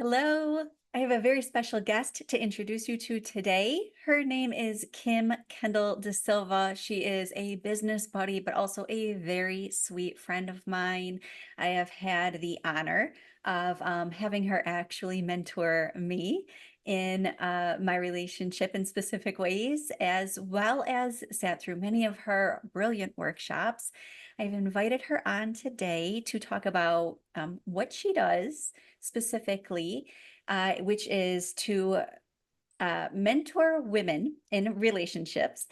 Hello, I have a very special guest to introduce you to today. Her name is Kim Kendall DeSilva. She is a business buddy, but also a very sweet friend of mine. I have had the honor of having her actually mentor me in my relationship in specific ways, as well as sat through many of her brilliant workshops. I've invited her on today to talk about what she does specifically, which is to mentor women in relationships.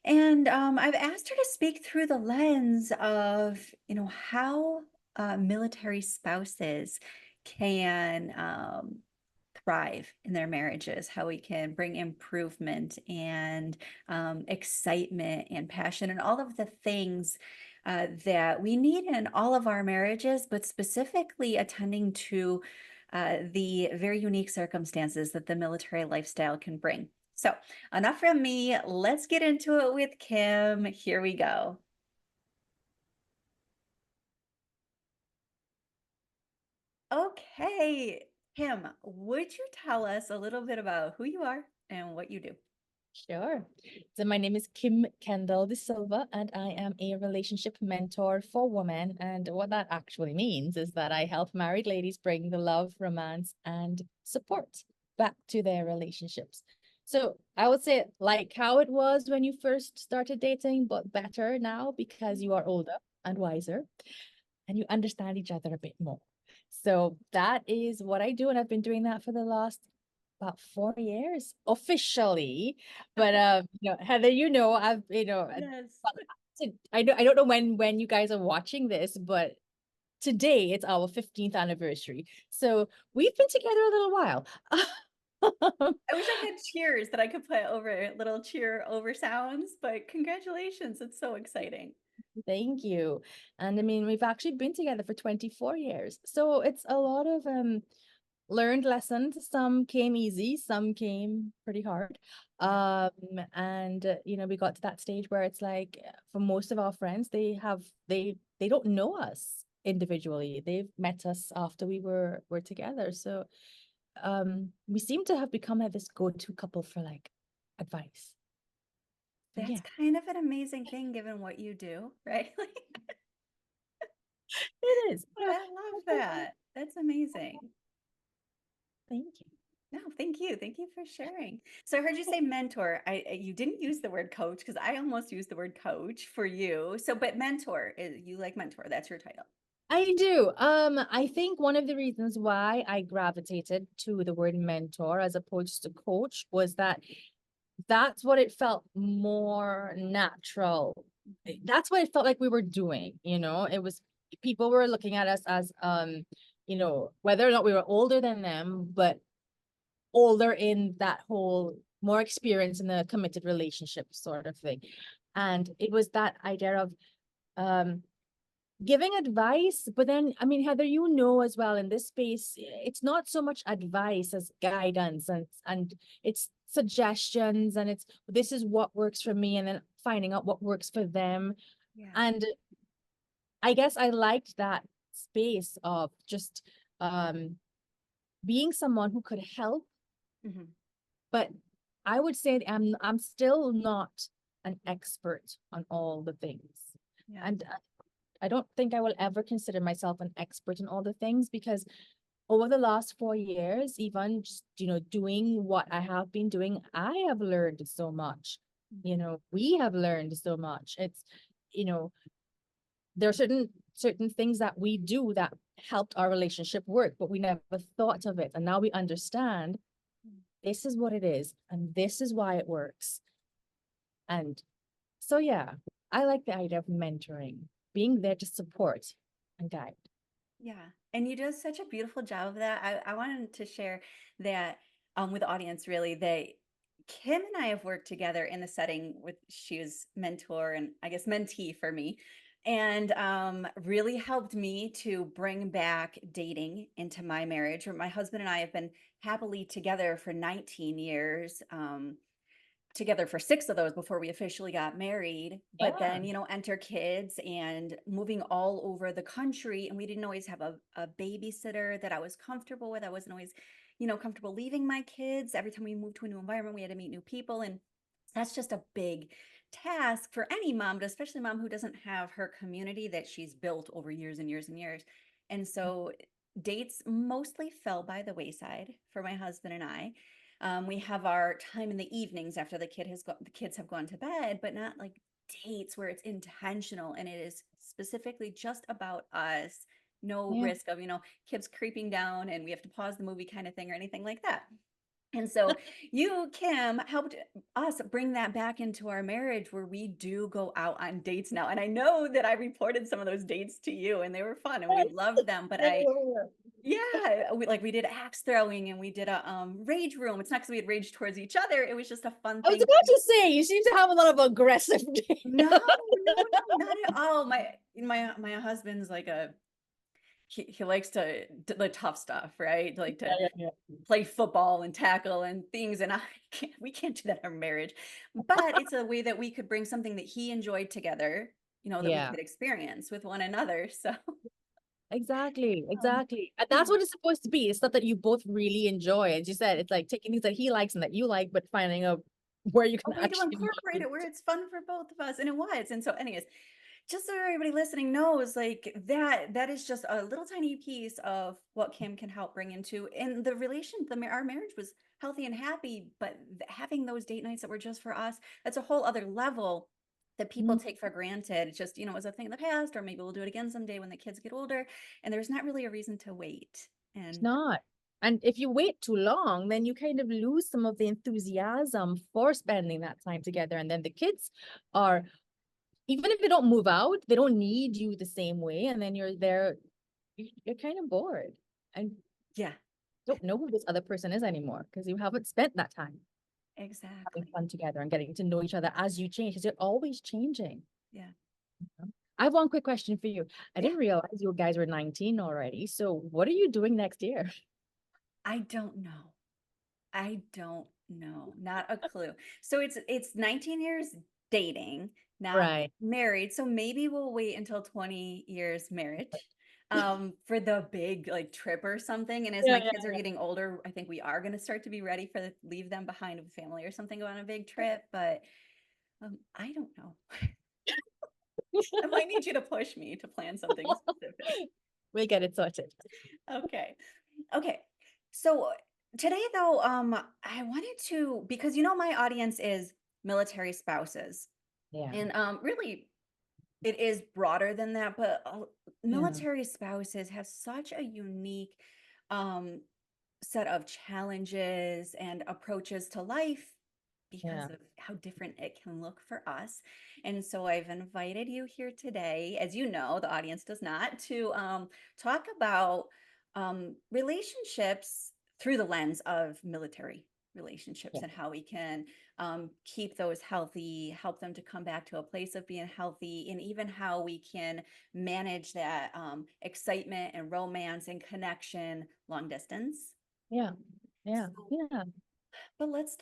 And I've asked her to speak through the lens of, how military spouses can thrive in their marriages, how we can bring improvement and excitement and passion and all of the things that we need in all of our marriages, but specifically attending to the very unique circumstances that the military lifestyle can bring. So, enough from me. Let's get into it with Kim. Here we go. Okay, Kim, would you tell us a little bit about who you are and what you do? Sure. So my name is Kim Kendall DeSilva, and I am a relationship mentor for women. And what that actually means is that I help married ladies bring the love, romance, and support back to their relationships. So I would say like how it was when you first started dating, but better now because you are older and wiser and you understand each other a bit more. So that is what I do, and I've been doing that for the last about 4 years officially. But Heather, I've Yes. I don't know when you guys are watching this, but today it's our 15th anniversary. So we've been together a little while. I wish I had cheers that I could put over little cheer over sounds, but congratulations. It's so exciting. Thank you. And I mean, we've actually been together for 24 years. So it's a lot of learned lessons. Some came easy, some came pretty hard. Yeah. We got to that stage where it's like for most of our friends, they don't know us individually. They've met us after we were together. So we seem to have become like this go-to couple for like advice. So That's yeah, kind of an amazing thing given what you do, right? Like, it is. I love that. That's amazing. Thank you. No, thank you. Thank you for sharing. So I heard you say mentor. You didn't use the word coach because I almost used the word coach for you. So, but mentor, you like mentor. That's your title. I do. I think one of the reasons why I gravitated to the word mentor as opposed to coach was that that's what it felt more natural. That's what it felt like we were doing, It was people were looking at us as whether or not we were older than them, but older in that whole more experience in the committed relationship sort of thing. And it was that idea of um giving advice, but then I mean, Heather, as well, in this space it's not so much advice as guidance, and it's suggestions, and it's this is what works for me, and then finding out what works for them. Yeah. And I guess I liked that space of just um being someone who could help, Hmm. but I would say I'm still not an expert on all the things. Yeah. And I don't think I will ever consider myself an expert in all the things, because over the last 4 years, even just, doing what I have been doing, I have learned so much. We have learned so much. It's, you know, there are certain things that we do that helped our relationship work, but we never thought of it. And now we understand this is what it is, and this is why it works. And so, yeah, I like the idea of mentoring, being there to support and guide. Yeah. And you do such a beautiful job of that. I wanted to share that with the audience really that Kim and I have worked together in the setting with she was mentor and I guess mentee for me and really helped me to bring back dating into my marriage where my husband and I have been happily together for 19 years. together for 6 of those before we officially got married, but Yeah. then, enter kids and moving all over the country, and we didn't always have a babysitter that I was comfortable with. I wasn't always, comfortable leaving my kids. Every time we moved to a new environment, we had to meet new people, and that's just a big task for any mom, but especially a mom who doesn't have her community that she's built over years and years and years. And so dates mostly fell by the wayside for my husband and I. We have our time in the evenings after the kids have gone to bed, but not like dates where it's intentional and it is specifically just about us. No Yeah. risk of, kids creeping down and we have to pause the movie kind of thing or anything like that. And so you, Kim, helped us bring that back into our marriage where we do go out on dates now. And I know that I reported some of those dates to you and they were fun and we loved them. But yeah, we did axe throwing and we did a rage room. It's not because we had rage towards each other. It was just a fun I was thing. about to say, you seem to have a lot of aggressive days. No, no, no, not at all. My husband's like he likes to the tough stuff, right? Like Yeah, to yeah, yeah. play football and tackle and things, and we can't do that in our marriage, but it's a way that we could bring something that he enjoyed together, that we Yeah, could experience with one another. So exactly, um, exactly. And yeah. that's what it's supposed to be. It's stuff that you both really enjoy. As you said, it's like taking things that he likes and that you like, but finding out where you A can way to actually incorporate meet. it where it's fun for both of us, and it was. And so anyways, just so everybody listening knows, like that is just a little tiny piece of what Kim can help bring into in the relation. Our marriage was healthy and happy, but having those date nights that were just for us, that's a whole other level that people Mhm. take for granted. It's just, it was a thing in the past, or maybe we'll do it again someday when the kids get older, and there's not really a reason to wait. It's And not. And if you wait too long, then you kind of lose some of the enthusiasm for spending that time together. And then the kids are, even if they don't move out, they don't need you the same way. And then you're there, you're kind of bored and yeah, don't know who this other person is anymore because you haven't spent that time having exactly. fun together and getting to know each other as you change, because you're always changing. Yeah. I have one quick question for you. I Yeah. didn't realize you guys were 19 already. So what are you doing next year? I don't know. I don't know, not a clue. So it's 19 years dating, not Right. married. So maybe we'll wait until 20 years marriage for the big like trip or something. And as Yeah, my yeah, kids are yeah. I think we are going to start to be ready leave them behind with family or something, go on a big trip, but I don't know. I might need you to push me to plan something specific. We'll get it sorted. Okay. Okay. So today though, I wanted to, because my audience is military spouses. Yeah. And really it is broader than that, but Yeah. military spouses have such a unique um set of challenges and approaches to life because Yeah. of how different it can look for us. And so I've invited you here today, as you know, the audience does not, to talk about relationships through the lens of military relationships Yeah. and how we can keep those healthy, help them to come back to a place of being healthy, and even how we can manage that excitement and romance and connection long distance. Yeah. Yeah. So, Yeah. but let's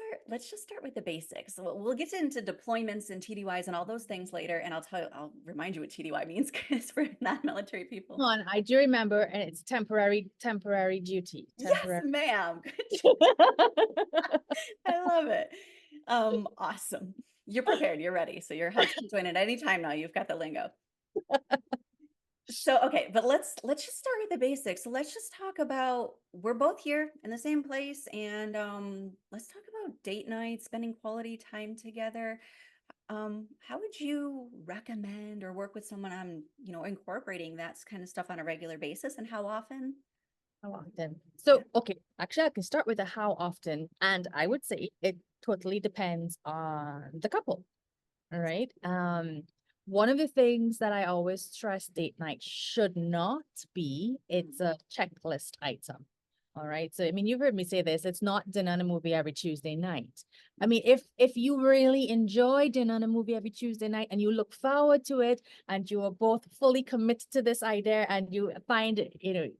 just start with the basics. We'll get into deployments and TDYs and all those things later. And I'll remind you what TDY means because for non-military people. Come on, I do remember, and it's temporary duty. Yes, Temporary. ma'am. I love it. Awesome. You're prepared. You're ready. So your husband can join at any time now. You've got the lingo. So okay, but let's just start with the basics. So let's just talk about, we're both here in the same place, and let's talk about date nights, spending quality time together. How would you recommend or work with someone on, incorporating that kind of stuff on a regular basis, and how often? How often? Yeah. So, okay, actually, I can start with a how often, and I would say it totally depends on the couple. All right. One of the things that I always stress date night should not be, it's a checklist item. All right. So, I mean, you've heard me say this. It's not dinner and a movie every Tuesday night. I mean, if you really enjoy dinner and a movie every Tuesday night and you look forward to it and you are both fully committed to this idea and you find,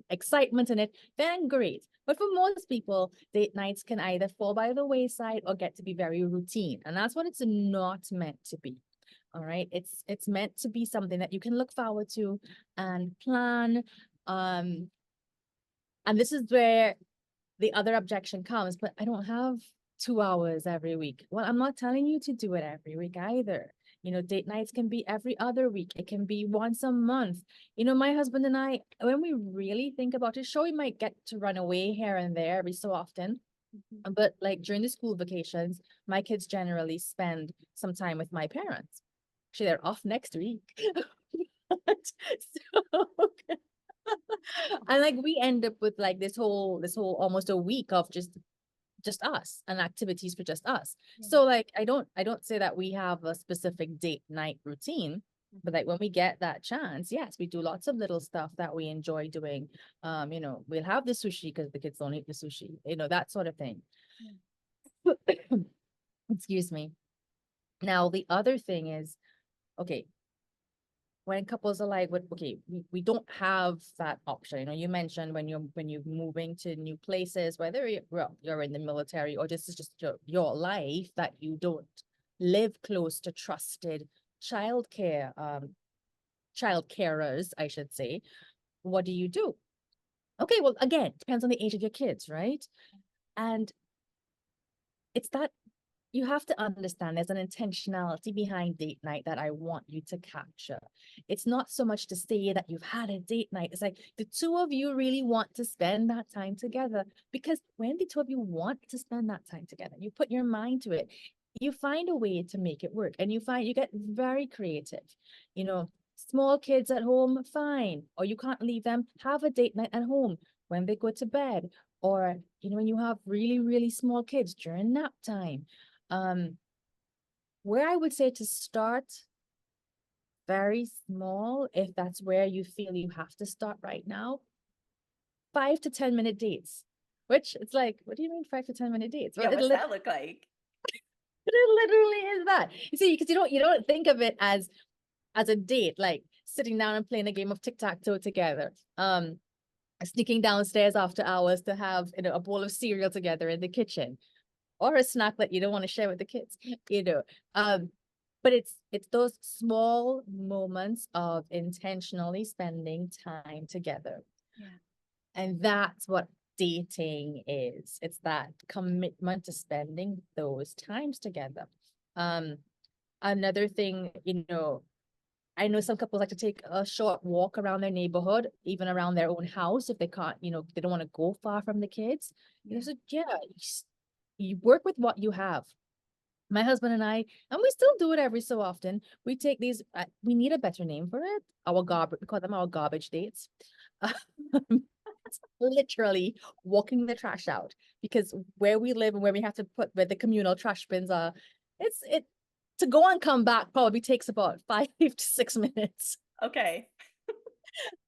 excitement in it, then great. But for most people, date nights can either fall by the wayside or get to be very routine. And that's what it's not meant to be. All right. It's meant to be something that you can look forward to and plan. And this is where the other objection comes, but I don't have 2 hours every week. Well, I'm not telling you to do it every week either. Date nights can be every other week. It can be once a month. My husband and I, when we really think about it, sure, we might get to run away here and there every so often. But like during the school vacations, my kids generally spend some time with my parents. Actually, they're off next week. So and like we end up with like this whole almost a week of just us and activities for just us. Yeah. So like I don't say that we have a specific date night routine, but like when we get that chance, yes, we do lots of little stuff that we enjoy doing. We'll have the sushi because the kids don't eat the sushi, that sort of thing. Excuse me. Now the other thing is, okay, when couples are like, okay, we don't have that option. You mentioned when you're moving to new places, whether you're in the military or this is just your life, that you don't live close to trusted childcare, child carers, I should say. What do you do? Okay, well, again, depends on the age of your kids, right? And it's that you have to understand there's an intentionality behind date night that I want you to capture. It's not so much to say that you've had a date night. It's like the two of you really want to spend that time together, because when the two of you want to spend that time together, you put your mind to it, you find a way to make it work, and you get very creative. Small kids at home, fine. Or you can't leave them, have a date night at home when they go to bed. Or, when you have really, really small kids during nap time. Where I would say to start very small, if that's where you feel you have to start right now, 5 to 10 minute dates. Which it's like, what do you mean 5 to 10 minute dates? Well, Yeah, what's that look like? it literally is that. You see, because you don't think of it as a date, like sitting down and playing a game of tic-tac-toe together. Sneaking downstairs after hours to have a bowl of cereal together in the kitchen, or a snack that you don't want to share with the kids. But it's those small moments of intentionally spending time together. Yeah. And that's what dating is. It's that commitment to spending those times together. Another thing, I know some couples like to take a short walk around their neighborhood, even around their own house, if they can't, they don't want to go far from the kids. Yeah. So you work with what you have. My husband and I, and we still do it every so often, we take these, we need a better name for it. We call them our garbage dates. It's literally walking the trash out, because where we live and where we have to put where the communal trash bins are, it to go and come back probably takes about 5 to 6 minutes. Okay.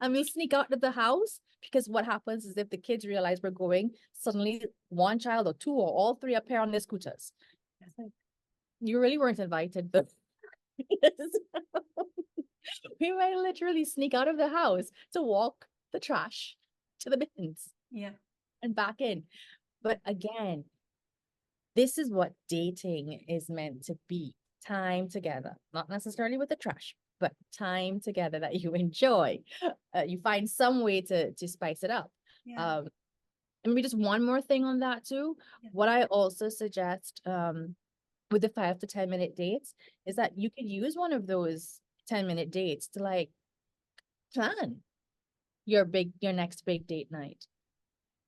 And we'll sneak out of the house, because what happens is if the kids realize we're going, suddenly one child or two or all three appear on their scooters. It's like, you really weren't invited, but we might literally sneak out of the house to walk the trash to the bins. Yeah. And back in. But again, this is what dating is meant to be. Time together, not necessarily with the trash, but time together that you enjoy. You find some way to spice it up. Yeah. And maybe just one more thing on that too. Yeah. What I also suggest with the 5 to 10 minute dates is that you could use one of those 10-minute dates to like plan your next big date night.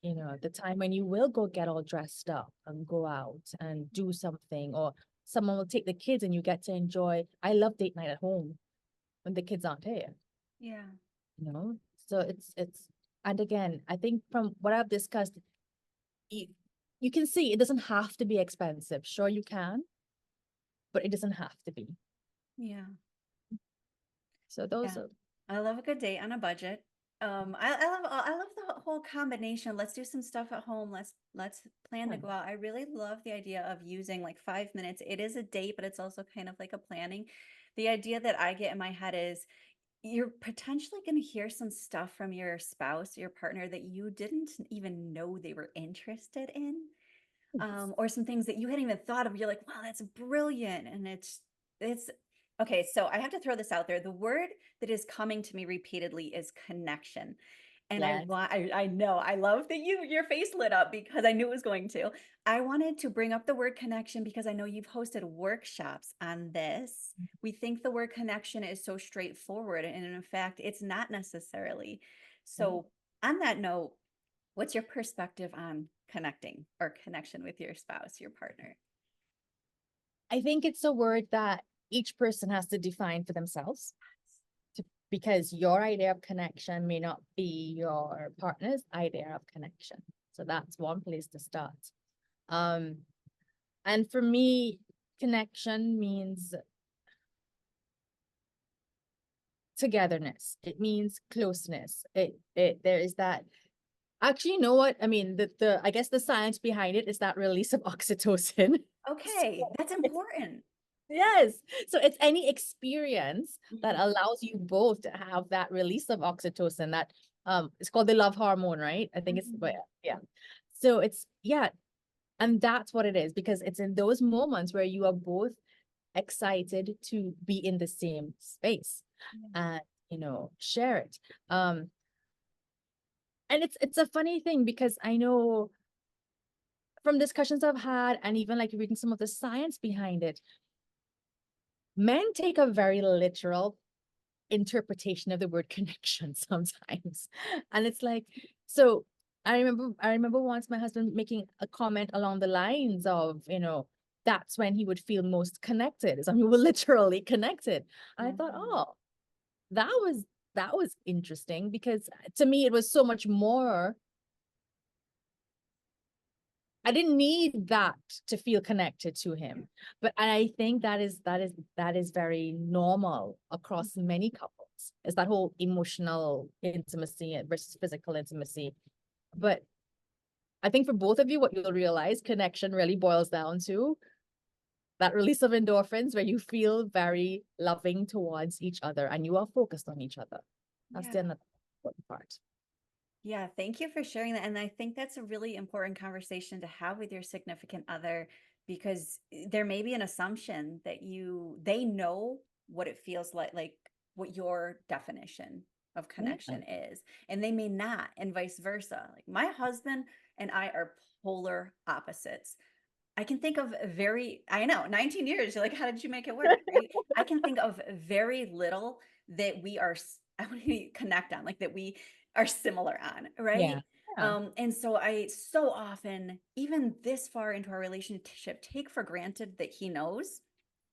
The time when you will go get all dressed up and go out and do something, or someone will take the kids and you get to enjoy. I love date night at home when the kids aren't here. Yeah. So it's and again, I think from what I've discussed, you can see it doesn't have to be expensive. Sure, you can, but it doesn't have to be. Yeah. So those Yeah. are I love a good date on a budget. I love the whole combination. Let's do some stuff at home. Let's plan to Yeah. go out. I really love the idea of using like 5 minutes. It is a date, but it's also kind of like a planning. The idea that I get in my head is you're potentially going to hear some stuff from your spouse, your partner that you didn't even know they were interested in, or some things that you hadn't even thought of. You're like, wow, that's brilliant. And it's okay. So I have to throw this out there. The word that is coming to me repeatedly is connection. And Yes. I know, I love that your face lit up because I knew it was going to. I wanted to bring up the word connection because I know you've hosted workshops on this. We think the word connection is so straightforward, and in fact, it's not necessarily. Right. So, on that note, what's your perspective on connecting or connection with your spouse, your partner? I think it's a word that each person has to define for themselves because your idea of connection may not be your partner's idea of connection. So that's one place to start. Um, and for me, connection means togetherness. It means closeness. It there is that. Actually, you know what? I mean, the I guess the science behind it is that release of oxytocin. Okay, So that's it's important. yes. So it's any experience that Mhm. allows you both to have that release of oxytocin that it's called the love hormone, right? I think it's but Mhm. yeah. So it's yeah, and that's what it is because it's in those moments where you are both excited to be in the same space Yeah. and share it. Um and it's a funny thing because I know from discussions I've had and even like reading some of the science behind it, men take a very literal interpretation of the word connection sometimes. And it's like, so I remember once my husband making a comment along the lines of, that's when he would feel most connected. So we were literally connected. And I thought, Mhm. oh, that was interesting because to me it was so much more. I didn't need that to feel connected to Yeah. him. But I think that is very normal across many couples. It's that whole emotional intimacy versus physical intimacy. But I think for both of you, what you'll realize connection really boils down to that release of endorphins where you feel very loving towards each other and you are focused on each other. That's the Yeah. another important part. Yeah, thank you for sharing that. And I think that's a really important conversation to have with your significant other because there may be an assumption that they know what it feels like what your definition of Yeah. connection is, and they may not, and vice versa. Like my husband and I are polar opposites. I can think of I know, 19 years. You're like, how did you make it work? Right. I can think of very little that I want to connect on, like that we are similar on. Right. Yeah. Yeah. And so I so often, even this far into our relationship, take for granted that he knows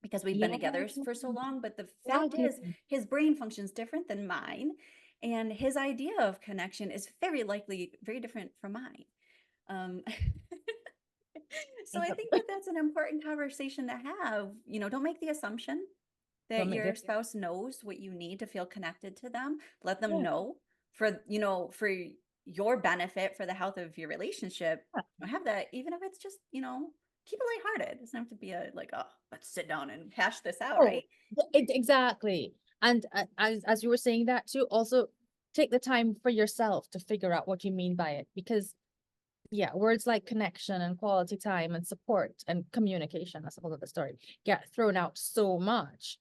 because we've been Yeah. together for so long. But the fact Exactly. is, his brain functions different than mine. And his idea of connection is very likely very different from mine. Um, So I think that that's an important conversation to have. Don't make the assumption that Don't make your it. spouse knows what you need to feel connected to them. Let them Yeah. know for your benefit, for the health of your relationship. Have that, even if it's just, keep it lighthearted. It doesn't have to be oh, let's sit down and hash this out, Oh, right? exactly. And as you were saying that too, also take the time for yourself to figure out what you mean by it. Because yeah, words like connection and quality time and support and communication, that's a whole other story, get thrown out so much.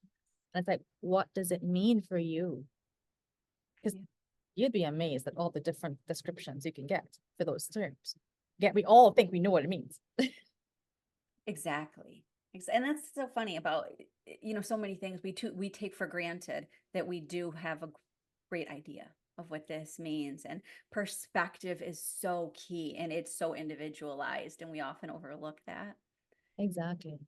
And it's like, what does it mean for you? Because Yeah. you'd be amazed at all the different descriptions you can get for those terms. Yet we all think we know what it means. Exactly. And that's so funny about, so many things we take for granted that we do have a great idea of what this means. And perspective is so key and it's so individualized, and we often overlook that. Exactly.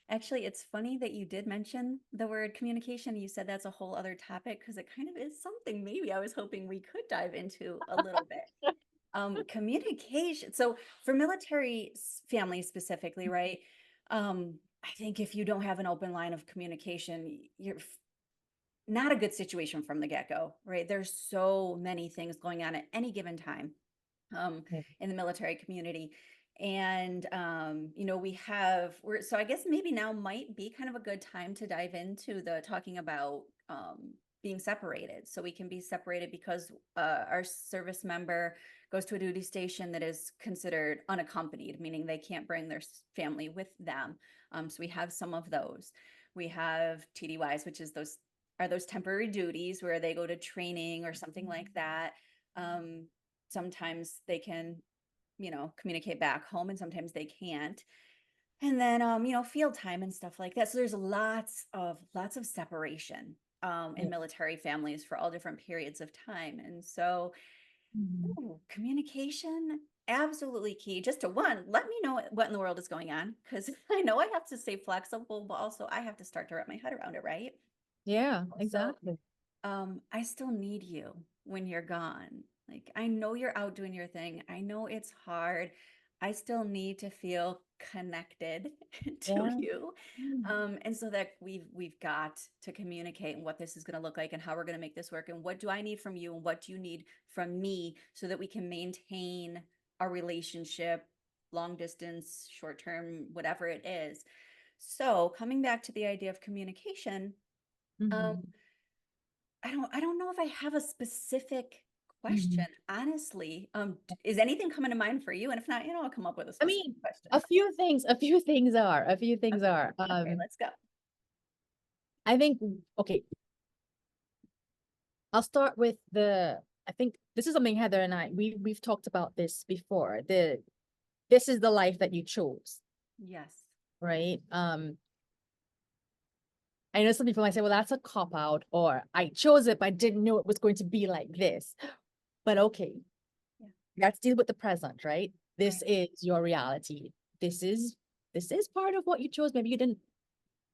Actually, it's funny that you did mention the word communication. You said that's a whole other topic because it kind of is something maybe I was hoping we could dive into a little bit. Communication. So for military families specifically, right? I think if you don't have an open line of communication, not a good situation from the get-go, right? There's so many things going on at any given time Yeah. in the military community. And so I guess maybe now might be kind of a good time to dive into the talking about being separated. So we can be separated because our service member goes to a duty station that is considered unaccompanied, meaning they can't bring their family with them. So we have some of those. We have TDYs, which is those temporary duties where they go to training or something like that. Sometimes they can, communicate back home and sometimes they can't. And then, field time and stuff like that. So there's lots of separation Yeah. in military families for all different periods of time. And so, Mhm. ooh, communication, absolutely key. Just to one, let me know what in the world is going on because I know I have to stay flexible, but also I have to start to wrap my head around it, right? Yeah, So exactly. I still need you when you're gone. Like, I know you're out doing your thing. I know it's hard. I still need to feel connected to Yeah. you. Mm. And so that we've got to communicate and what this is going to look like and how we're going to make this work and what do I need from you and what do you need from me so that we can maintain our relationship, long distance, short term, whatever it is. So coming back to the idea of communication, um, Mhm. I don't know if I have a specific question, Mhm. honestly. Is anything coming to mind for you? And if not, I'll come up with a I specific mean, question. a few things are. Okay, let's go. I think, okay, I'll start with I think this is something Heather and we've talked about this before. This is the life that you chose, Yes. right? I know some people might say, well, that's a cop out, or I chose it, but I didn't know it was going to be like this. But okay, Yeah. let's deal with the present, right? This Right. is your reality. This is this is part of what you chose. Maybe you didn't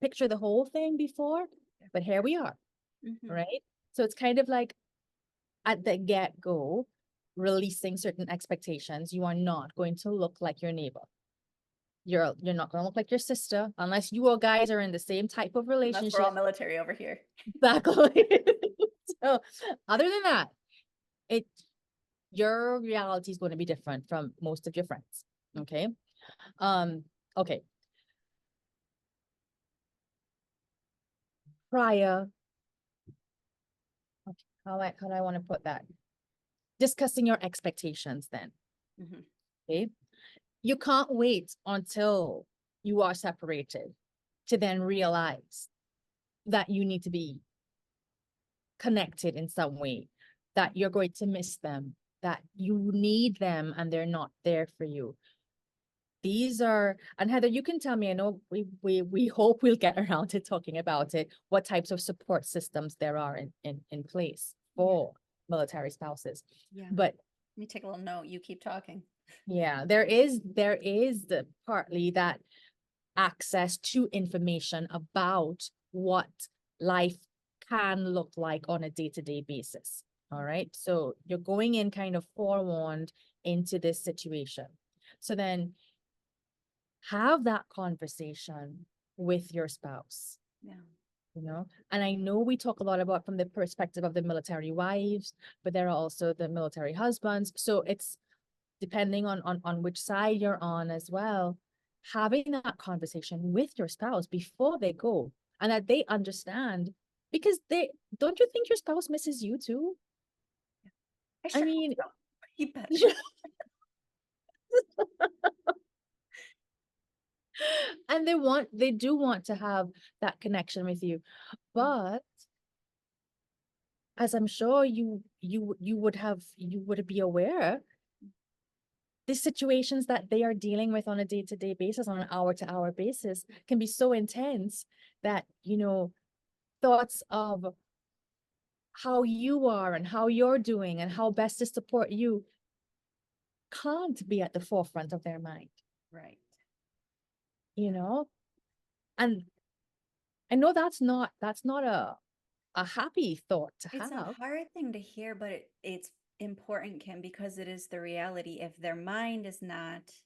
picture the whole thing before, but here we are, Mm-hmm. right? So it's kind of like at the get-go, releasing certain expectations. You are not going to look like your neighbor. You're not going to look like your sister unless you all guys are in the same type of Unless we're all relationship. military over here. Exactly. So other than that, it your reality is going to be different from most of your friends. Okay. Um, okay. Prior, okay, how do I want to put that? Discussing your expectations then. Mm-hmm. Okay. You can't wait until you are separated to then realize that you need to be connected in some way, that you're going to miss them, that you need them and they're not there for you. These are, and Heather, you can tell me, I know we hope we'll get around to talking about it, what types of support systems there are in place Yeah. for military spouses. Yeah. But Let me take a little note. You keep talking. yeah, there is the partly that access to information about what life can look like on a day-to-day basis. All right. So you're going in kind of forewarned into this situation. So then have that conversation with your spouse, Yeah. and I know we talk a lot about from the perspective of the military wives, but there are also the military husbands. So it's depending on which side you're on as well, having that conversation with your spouse before they go and that they understand, because they don't, you think your spouse misses you too? I I sure hope mean, so. You better. and they do want to have that connection with you, Mm. but as I'm sure you would be aware, the situations that they are dealing with on a day-to-day basis, on an hour-to-hour basis, can be so intense that, thoughts of how you are and how you're doing and how best to support you can't be at the forefront of their mind, Right. you Yeah. know? And I know that's not a happy thought to It's a have. hard thing to hear, but it's important, Kim, because it is the reality. If their mind is not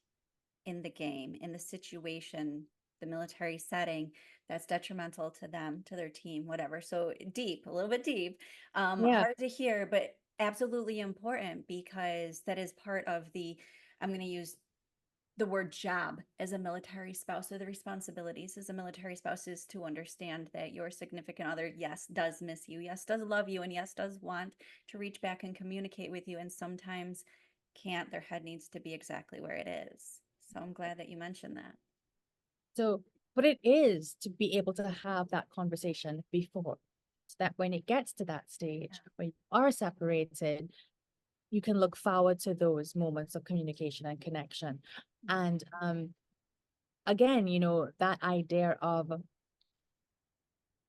in the game, in the situation, the military setting that's detrimental to them, to their team, whatever. So deep, a little bit deep, Yeah. hard to hear, but absolutely important because that is part of the, I'm going to use the word job as a military spouse, or the responsibilities as a military spouse is to understand that your significant other, yes, does miss you, yes, does love you, and yes, does want to reach back and communicate with you. And sometimes can't, their head needs to be exactly where it is. So I'm glad that you mentioned that. So, but it is to be able to have that conversation before, so that when it gets to that stage, when you are separated, you can look forward to those moments of communication and connection. And again, that idea of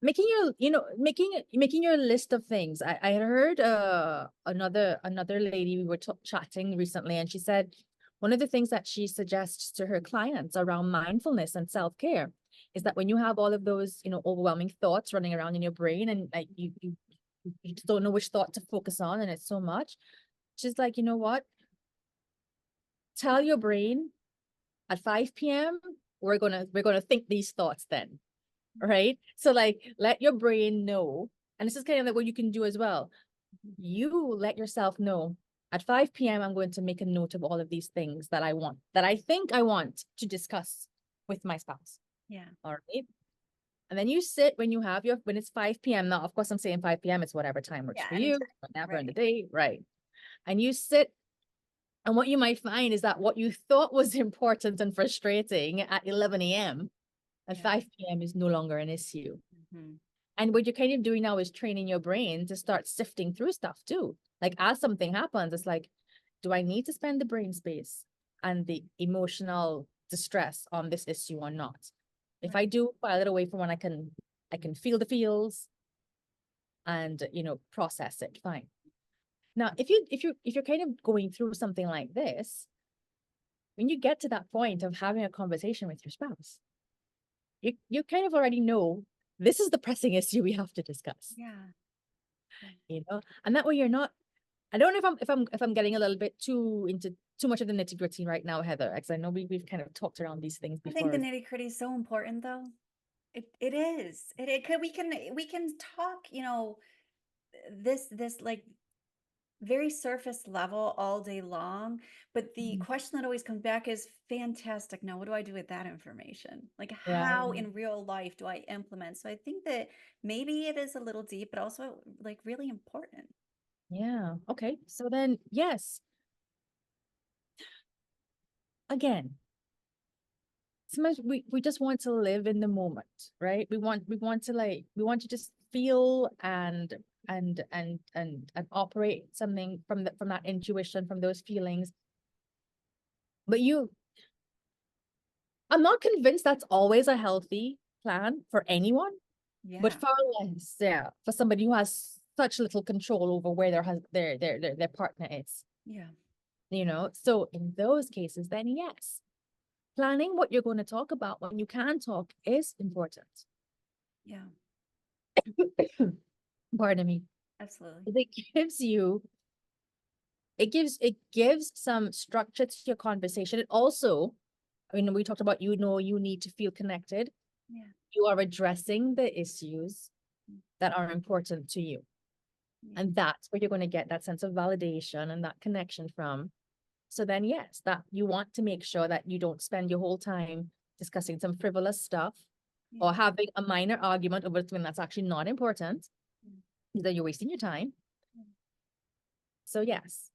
making your, making your list of things. I heard another lady, we were chatting recently, and she said one of the things that she suggests to her clients around mindfulness and self-care is that when you have all of those, overwhelming thoughts running around in your brain, and like you just don't know which thought to focus on, and it's so much, she's like, you know what? Tell your brain at 5 p.m. we're gonna think these thoughts then. Right? So like let your brain know, and this is kind of like what you can do as well. You let yourself know at 5 p.m. I'm going to make a note of all of these things that I want, that I think I want to discuss with my spouse. Yeah. All right. And then you sit when it's 5 p.m. Now, of course, I'm saying 5 p.m. It's whatever time works Yeah. for you, Anytime. whenever in the Right. day, right? And you sit, and what you might find is that what you thought was important and frustrating at 11 a.m. at Yeah. 5 p.m. is no longer an issue. Mm-hmm. And what you're kind of doing now is training your brain to start sifting through stuff too. Like as something happens, it's like, do I need to spend the brain space and the emotional distress on this issue or not? If I Right. do, file it away from when I can feel the feels and process it. Fine. Now, if you're kind of going through something like this, when you get to that point of having a conversation with your spouse, you kind of already know this is the pressing issue we have to discuss. Yeah. And that way you're not. I don't know if I'm getting a little bit too into too much of the nitty-gritty right now, Heather, because I know we've kind of talked around these things I think the before. nitty gritty is so important though. It is. It could, we can talk, this like very surface level all day long, but the Mhm. question that always comes back is fantastic. Now, what do I do with that information? Like, how Right. in real life do I implement? So I think that maybe it is a little deep, but also like really important. Yeah. Okay. So then, yes, again, sometimes we just want to live in the moment, right? We want to just feel and operate something from that intuition, from those feelings. But I'm not convinced that's always a healthy plan for anyone, but Yeah. far less, yeah, for somebody who has such little control over where their partner is. Yeah. So in those cases, then yes, planning what you're going to talk about when you can talk is important. Yeah. Pardon me. Absolutely. It gives you, it gives some structure to your conversation. It also, we talked about, you need to feel connected. Yeah. You are addressing the issues Mm. that are important to you. Yeah. And that's where you're going to get that sense of validation and that connection from. So then, yes, that you want to make sure that you don't spend your whole time discussing some frivolous stuff Yeah. or having a minor argument over something that's actually not important, Mm. that you're wasting your time. Yeah. So yes,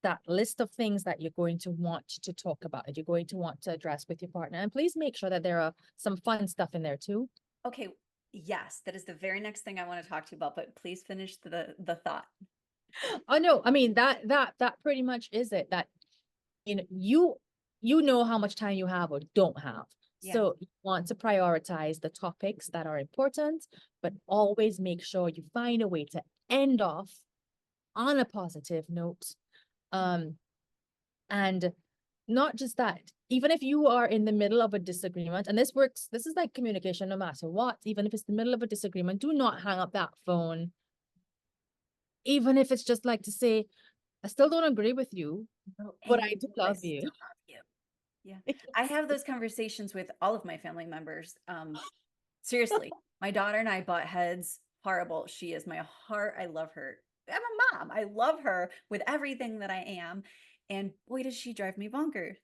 that list of things that you're going to want to talk about, that you're going to want to address with your partner. And please make sure that there are some fun stuff in there too. Okay. Yes, that is the very next thing I want to talk to you about, but please finish the thought. Oh no, I mean that pretty much is it. That you know how much time you have or don't have. Yeah. So you want to prioritize the topics that are important, but always make sure you find a way to end off on a positive note. Um, and not just that, even if you are in the middle of a disagreement, and this is like communication no matter what, even if it's the middle of a disagreement, do not hang up that phone. Even if it's just like to say, I still don't agree with you, No, but and I do I love you. still love you. Yeah. I have those conversations with all of my family members. Seriously, my daughter and I butt heads. Horrible. She is my heart. I love her. I'm a mom. I love her with everything that I am. And boy, does she drive me bonkers.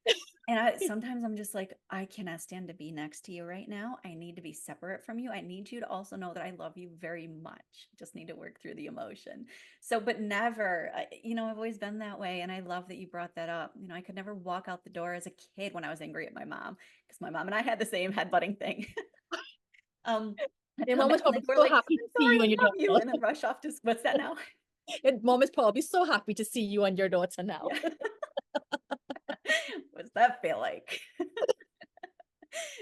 And sometimes I'm just like, I cannot stand to be next to you right now. I need to be separate from you. I need you to also know that I love you very much. Just need to work through the emotion. So, but never, I've always been that way. And I love that you brought that up. I could never walk out the door as a kid when I was angry at my mom because my mom and I had the same headbutting thing. I'd Your come mom in is and probably like, we're so like, happy to I'm see sorry, you and your I love you. daughter. And then rush off to, what's that now? Your mom is probably so happy to see you and your daughter now. Yeah. What's that feel like?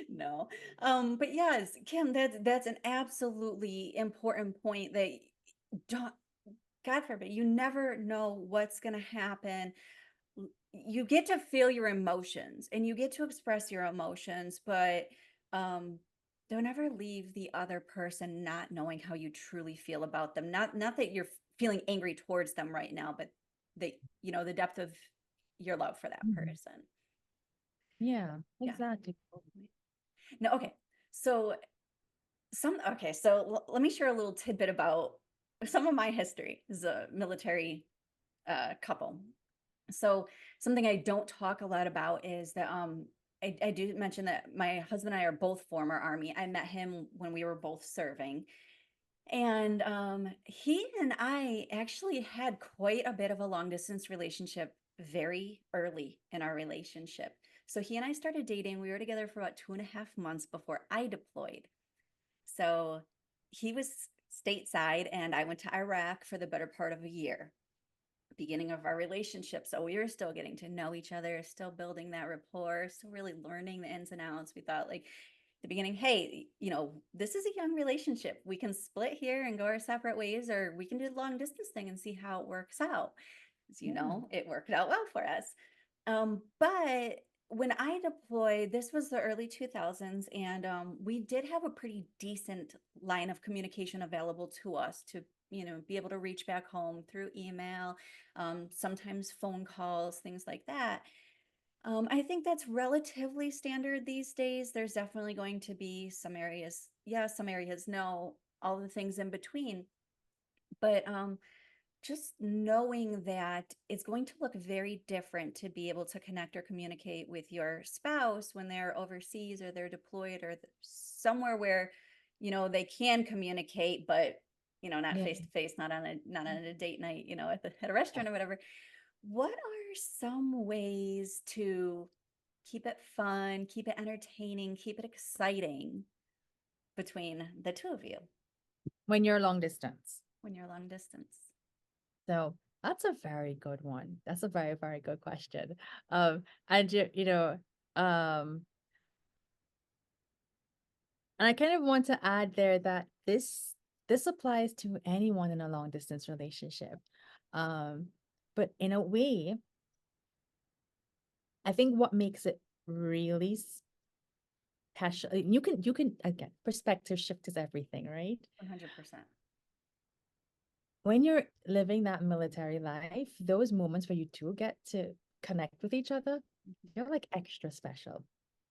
No. But yes, Kim, that's an absolutely important point that don't, God forbid, you never know what's going to happen. You get to feel your emotions and you get to express your emotions, but um don't ever leave the other person not knowing how you truly feel about them. Not that you're feeling angry towards them right now, but the depth of your love for that Mhm. person. Yeah, Yeah. exactly. No, okay. So let me share a little tidbit about some of my history as a military couple. So something I don't talk a lot about is that I do mention that my husband and I are both former Army. I met him when we were both serving. And he and I actually had quite a bit of a long distance relationship very early in our relationship. So he and I started dating. We were together for about 2.5 months before I deployed. So he was stateside, and I went to Iraq for the better part of a year, beginning of our relationship. So we were still getting to know each other, still building that rapport, still really learning the ins and outs. We thought, like, the beginning, hey, this is a young relationship. We can split here and go our separate ways, or we can do the long distance thing and see how it works out. As you Yeah. know, it worked out well for us. But when I deployed, this was the early 2000s, and we did have a pretty decent line of communication available to us to, be able to reach back home through email, sometimes phone calls, things like that. I think that's relatively standard these days. There's definitely going to be some areas, yes, some areas, no, all the things in between. But just knowing that it's going to look very different to be able to connect or communicate with your spouse when they're overseas or they're deployed or somewhere where they can communicate, but not Yeah. face to face, not on a date night, at a restaurant or whatever. What are some ways to keep it fun, keep it entertaining, keep it exciting between the two of you When you're long distance. when you're long distance? So that's a very good one. That's a very, very good question. And um, and I kind of want to add there that this applies to anyone in a long distance relationship. Um, but in a way, I think what makes it really special, you can again, perspective shift is everything, right? 100%. When you're living that military life, those moments where you two get to connect with each other, Mhm. they're like extra special,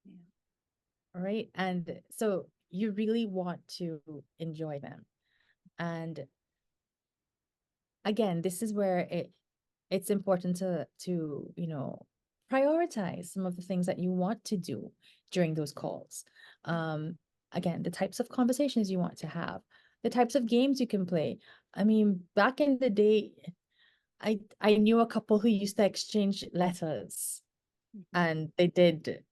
Yeah. right? And so you really want to enjoy them. And again, this is where it's important to prioritize some of the things that you want to do during those calls. Um, Again, the types of conversations you want to have, the types of games you can play. I mean, back in the day, I knew a couple who used to exchange letters Mhm. and they did Like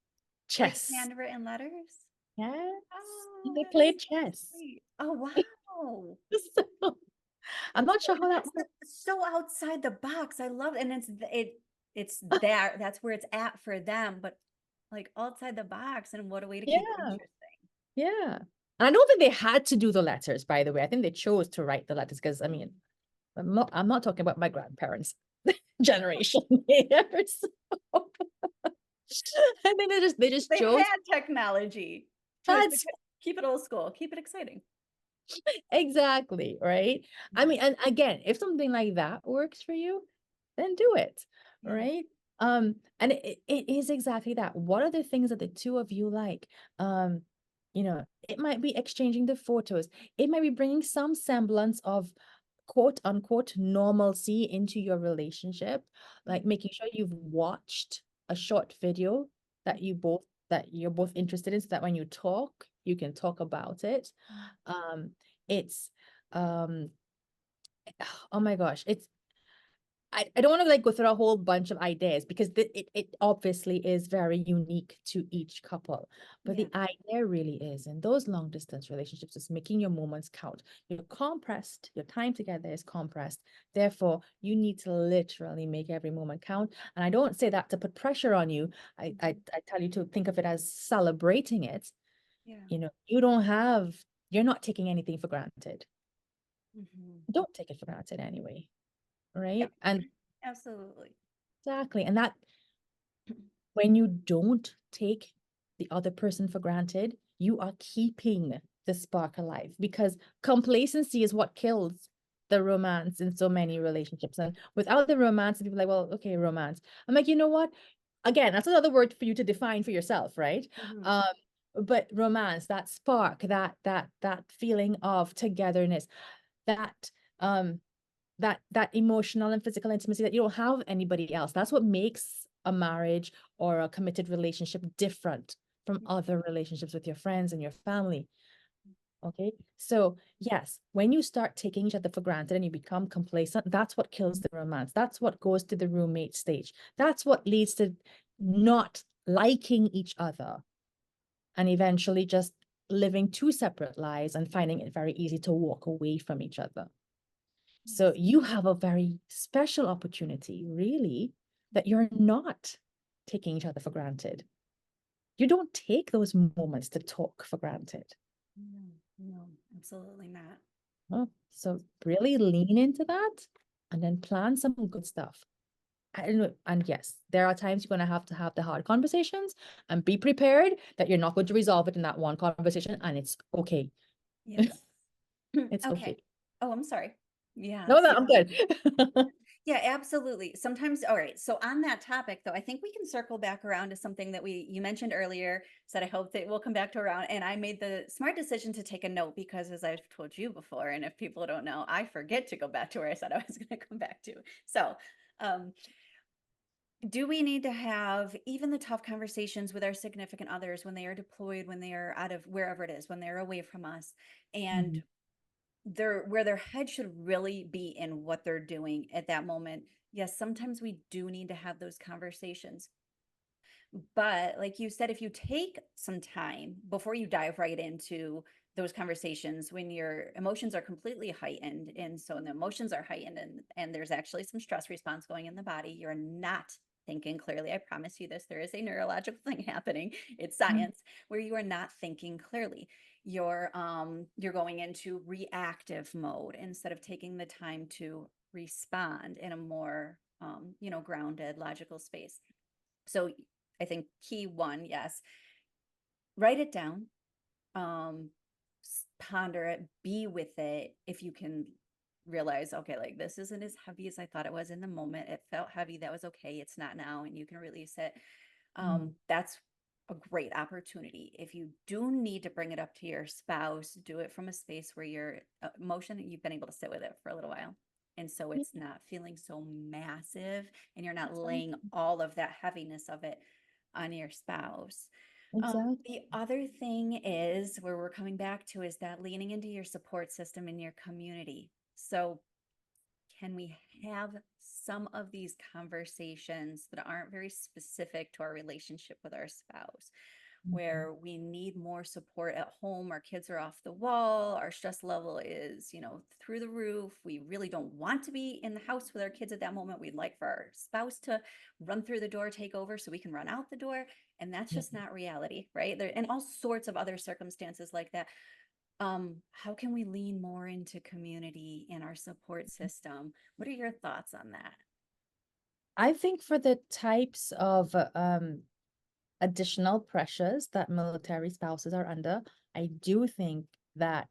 chess. handwritten letters? Yes. Oh, They that is played so chess. sweet. Oh, wow. So, I'm not sure how that That's works. so outside the box. I love it. And it's there. That's where it's at for them, but like outside the box. And what a way to keep it Yeah. interesting. Yeah. I don't think they had to do the letters, by the way. I think they chose to write the letters because I mean, I'm not talking about my grandparents' generation here. So, I think they just They chose. had technology. Chose to That's keep it old school, keep it exciting. exactly right. I Yeah. mean, and again, if something like that works for you, then do it, Yeah. right? And it is exactly that. What are the things that the two of you like? Um, it might be exchanging the photos. It might be bringing some semblance of quote unquote normalcy into your relationship, like Mhm. making sure you've watched a short video that you're both interested in, so that when you talk, you can talk about it. Mhm. It's um oh my gosh, I don't want to like go through a whole bunch of ideas because it obviously is very unique to each couple. But Yeah. the idea really is in those long distance relationships is making your moments count. You're compressed, your time together is compressed. Therefore, you need to literally make every moment count. And I don't say that to put pressure on you. Mhm. I tell you to think of it as celebrating it. Yeah. You're not taking anything for granted. Mhm. Don't take it for granted anyway, Yeah. right? And Absolutely. exactly. And that when you don't take the other person for granted, you are keeping the spark alive, because complacency is what kills the romance in so many relationships. And without the romance, people are like, well, okay, romance. I'm like, you know what? Again, that's another word for you to define for yourself, right? Mhm. Um, but romance, that spark, that feeling of togetherness, that um that emotional and physical intimacy that you don't have anybody else. That's what makes a marriage or a committed relationship different from other relationships with your friends and your family. Okay. So yes, when you start taking each other for granted and you become complacent, that's what kills the romance. That's what goes to the roommate stage. That's what leads to not liking each other and eventually just living two separate lives and finding it very easy to walk away from each other. So Yes. you have a very special opportunity, really, that you're not taking each other for granted. You don't take those moments to talk for granted. No, no, absolutely not. Oh, so really lean into that and then plan some good stuff. And yes, there are times you're going to have the hard conversations, and be prepared that you're not going to resolve it in that one conversation, and it's okay. Yes. It's Okay. okay. Oh, I'm sorry. No, Yes. no, I'm good. Yeah, absolutely. Sometimes, all right. So on that topic, though, I think we can circle back around to something that you mentioned earlier. Said I hope that we'll come back to around. And I made the smart decision to take a note because, as I've told you before, and if people don't know, I forget to go back to where I said I was going to come back to. So, um, do we need to have even the tough conversations with our significant others when they are deployed, when they are out of wherever it is, when they're away from us, and Mhm. they're where their head should really be in what they're doing at that moment? Yes, sometimes we do need to have those conversations. But like you said, if you take some time before you dive right into those conversations when your emotions are completely heightened, and so when the emotions are heightened and there's actually some stress response going in the body, you're not thinking clearly. I promise you this, there is a neurological thing happening. It's science where you are not thinking clearly. You're going into reactive mode instead of taking the time to respond in a more grounded, logical space. So I think key one, yes, write it down, um, ponder it, be with it. If you can realize, okay, like this isn't as heavy as I thought it was in the moment. It felt heavy. That was okay. It's not now, and you can release it. Mhm. That's a great opportunity. If you do need to bring it up to your spouse, do it from a space where your emotion, you've been able to sit with it for a little while. And so Yeah, it's not feeling so massive and you're not laying exactly. all of that heaviness of it on your spouse. The Exactly. other thing is where we're coming back to is that leaning into your support system in your community. So can we have some of these conversations that aren't very specific to our relationship with our spouse, Mhm. where we need more support at home? Our kids are off the wall, our stress level is, through the roof. We really don't want to be in the house with our kids at that moment. We'd like for our spouse to run through the door, take over so we can run out the door. And that's Yeah. just not reality, right? There and all sorts of other circumstances like that. How can we lean more into community in our support system? What are your thoughts on that? I think for the types of additional pressures that military spouses are under, I do think that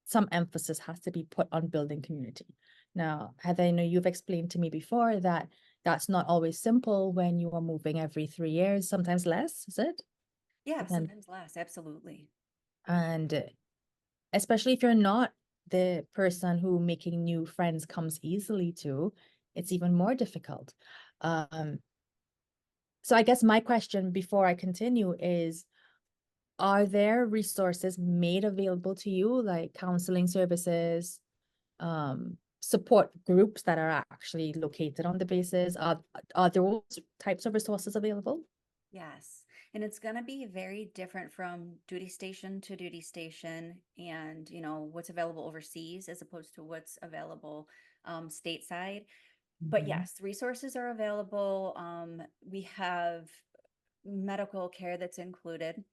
some emphasis has to be put on building community. Now, Heather, I know you've explained to me before that that's not always simple when you are moving every 3 years, sometimes less, is it? Yeah, Depend. sometimes less, absolutely. And especially if you're not the person who making new friends comes easily to, it's even more difficult. Um, so I guess my question before I continue is, are there resources made available to you, like counseling services, support groups that are actually located on the bases? Are those types of resources available? Yes. And it's going to be very different from duty station to duty station and, what's available overseas as opposed to what's available stateside. But Mhm. yes, resources are available. We have medical care that's included,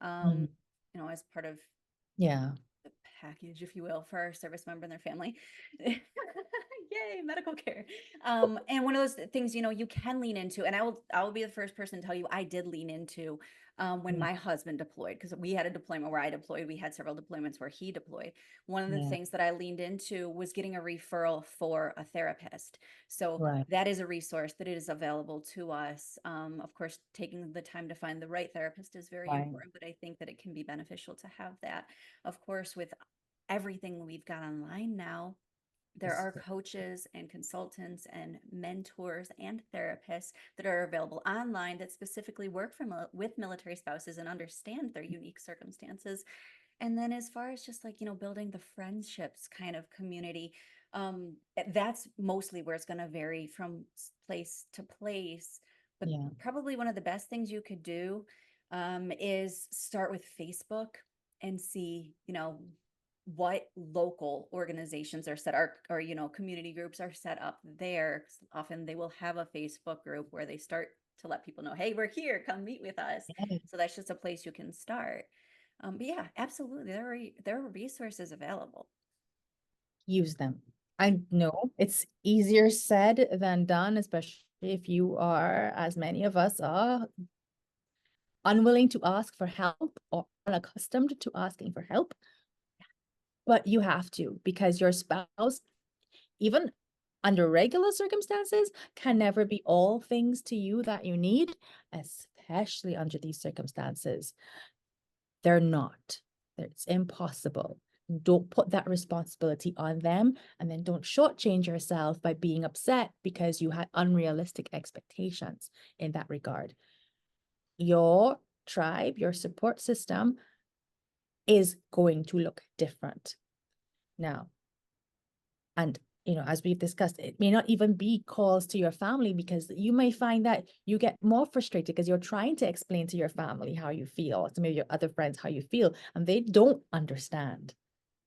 um, Mhm. as part of Yeah. the package, if you will, for our service member and their family. Yay, medical care. And one of those things, you can lean into, and I will be the first person to tell you I did lean into when Yeah. my husband deployed, because we had a deployment where I deployed. We had several deployments where he deployed. One of the Yeah. things that I leaned into was getting a referral for a therapist. So Right. that is a resource that is available to us. Of course, taking the time to find the right therapist is very Right. important, but I think that it can be beneficial to have that. Of course, with everything we've got online now, there Yes. are coaches and consultants and mentors and therapists that are available online that specifically work with military spouses and understand their unique circumstances. And then as far as just like, building the friendships kind of community, that's mostly where it's going to vary from place to place. But Yeah. probably one of the best things you could do is start with Facebook and see, what local organizations are set or community groups are set up there. Often they will have a Facebook group where they start to let people know, hey, we're here, come meet with us. Yeah. So that's just a place you can start. But yeah, absolutely. There are resources available. Use them. I know it's easier said than done, especially if you are, as many of us are, unwilling to ask for help or unaccustomed to asking for help. But you have to, because your spouse, even under regular circumstances, can never be all things to you that you need, especially under these circumstances. They're not. It's impossible. Don't put that responsibility on them, and then don't shortchange yourself by being upset because you had unrealistic expectations in that regard. Your tribe, your support system is going to look different now. And as we've discussed, it may not even be calls to your family, because you may find that you get more frustrated because you're trying to explain to your family how you feel, to maybe your other friends how you feel, and they don't understand.